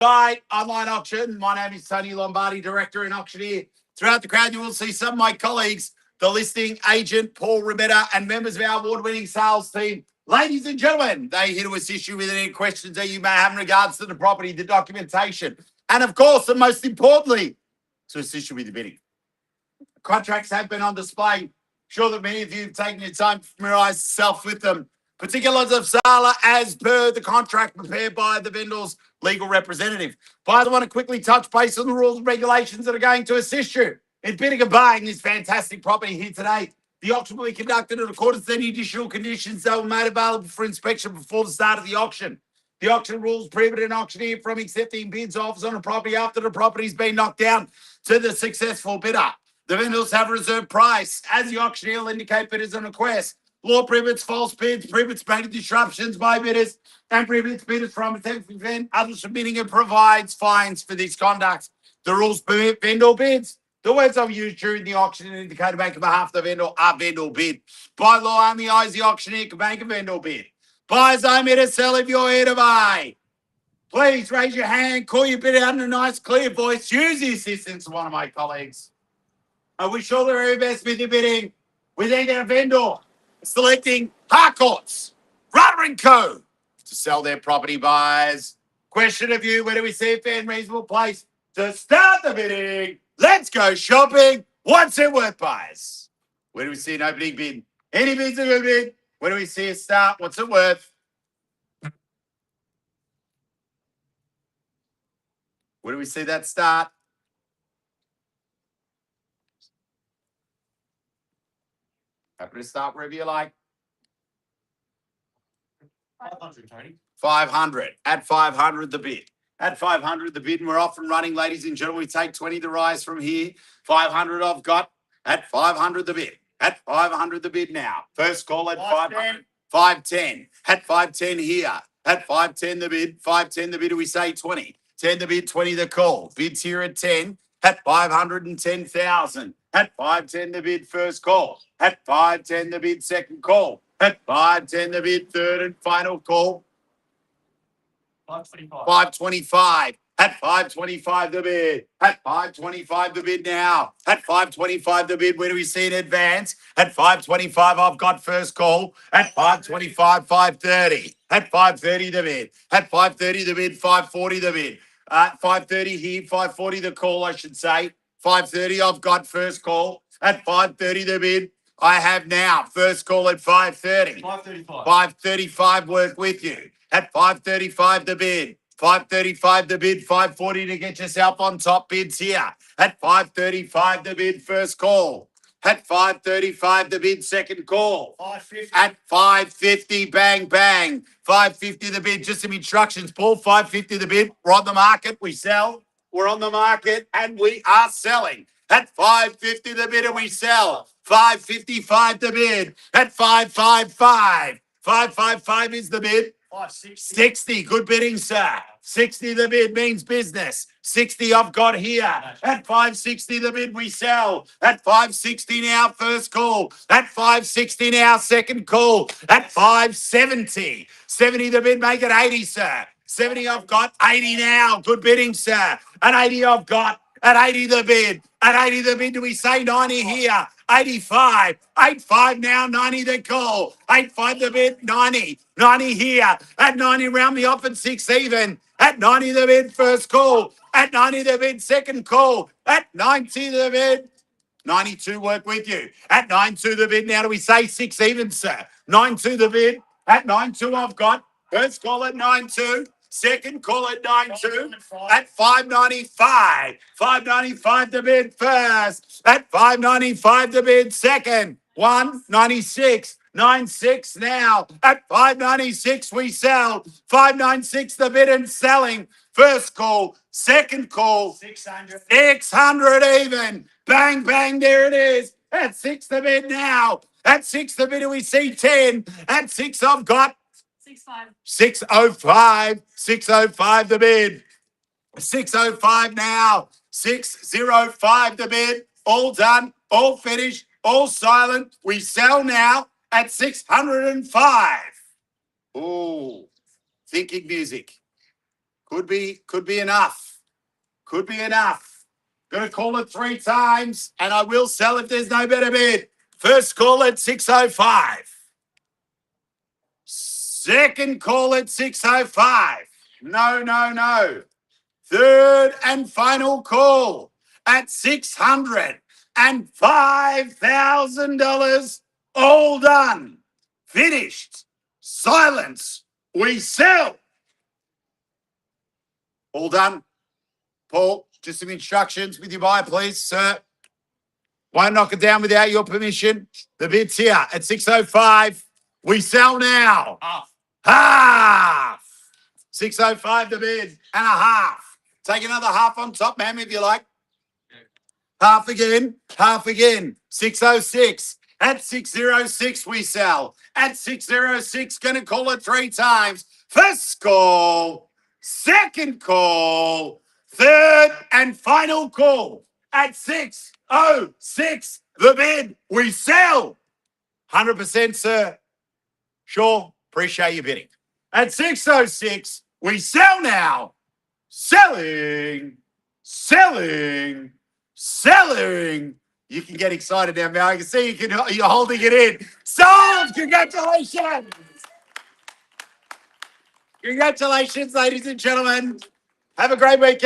By online auction. My name is Tony Lombardi, director and auctioneer. Throughout the crowd, you will see some of my colleagues, the listing agent, Paul Rametta, and members of our award-winning sales team. Ladies and gentlemen, they're here to assist you with any questions that you may have in regards to the property, the documentation, and of course, and most importantly, to assist you with the bidding. Contracts have been on display. Sure that many of you have taken your time to familiarise yourself with them. Particulars of sale as per the contract prepared by the vendor's legal representative. But I want to quickly touch base on the rules and regulations that are going to assist you in bidding and buying this fantastic property here today. The auction will be conducted in accordance with any additional conditions that were made available for inspection before the start of the auction. The auction rules prohibit an auctioneer from accepting bids offers on a property after the property's been knocked down to the successful bidder. The vendors have a reserved price. As the auctioneer will indicate bidders on request. Law prohibits false bids, prohibits payment disruptions by bidders, and prohibits bidders from attempting other submitting and provides fines for this conduct. The rules permit vendor bids. The words I've used during the auction and indicate to make on behalf of the vendor are vendor bid. By law, only I as the auctioneer can make a vendor bid. Buyers I'm here to sell if you're here to buy. Please raise your hand, call your bid out in a nice clear voice. Use the assistance of one of my colleagues. I wish all the very best with your bidding. With either vendor selecting Harcourts Rata & Co. to sell their property. Buyers. Question of you, where do we see a fair and reasonable place to start the bidding? Let's go shopping. What's it worth, buyers? Where do we see an opening bid? Any bids are good bid? Where do we see a start? What's it worth? Where do we see that start? Happy to start wherever you like. 500, Tony. 500. At 500, the bid. At 500, the bid, and we're off and running, ladies and gentlemen. We take 20 to rise from here. 500 I've got. At 500, the bid. At 500, the bid now. First call at 500. 510. At 510 here. At 510, the bid. 510, the bid. We say 20. 10 the bid, 20 the call. Bids here at 10. At 510,000. At 510, the bid, first call. At 510, the bid, second call. At 510, the bid, third and final call. 525. 525. At 525, the bid. At 525, the bid now. At 525, the bid. Where do we see in advance? At 525, I've got first call. At 525, 530. At 530, the bid. At 530, the bid. 540, the bid. At 530 here, 540, the call, I should say. 530, I've got first call. At 530, the bid. I have now first call at 530. 535. 535, work with you. At 535, the bid. 535, the bid. 540 to get yourself on top bids here. At 535, the bid, first call. At 535, the bid, second call. 550. At 550, bang, bang. 550, the bid. Just some instructions, Paul. 550, the bid. We're on the market. We sell. We're on the market and we are selling. At 550, the bid, and we sell. 555, the bid. At 555. 555 is the bid. 560. 60, good bidding, sir. 60, the bid means business. 60, I've got here. At 560, the bid, we sell. At 560 now, first call. At 560 now, second call. At 570. 70, the bid, make it 80, sir. 70, I've got. 80 now, good bidding, sir. At 80, I've got. At 80, the bid. At 80, the bid, do we say 90 here? 85. 85 now, 90 the call. 85 the bid, 90. 90 here. At 90, round me off at 6 even. At 90 the bid, first call. At 90 the bid, second call. At 90 the bid. 92, work with you. At 92 the bid, now do we say 6 even, sir? 92 the bid. At 92 I've got. First call at 92. Second call at 92. At 595. 595 the bid first. At 595 the bid second. 196. 96 now. At 596 we sell. 596 the bid and selling. First call. Second call. 600. 600 even. Bang, bang, there it is. At 6 the bid now. At 6 the bid we see 10. At 6 I've got 605. 605 the bid. 605 now. 605 the bid. All done. All finished. All silent. We sell now at 605. Ooh. Thinking music. Could be enough. Could be enough. Gonna call it 3 times, and I will sell if there's no better bid. First call at 605. Second call at 605. No. Third and final call at $605,000. All done. Finished. Silence. We sell. All done. Paul, just some instructions with your buyer, please, sir. Won't knock it down without your permission. The bid's here at 605. We sell now. Half. 605 the bid and a half. Take another half on top, ma'am, if you like. Half again. 606. At 606 we sell. At 606, gonna call it 3 times. First call, second call, third and final call. At 606, the bid, we sell. 100%, sir. Sure, appreciate your bidding. At 606, we sell now. Selling. You can get excited now, Mel. I can see you're holding it in. Sold! Congratulations! Congratulations, ladies and gentlemen. Have a great weekend.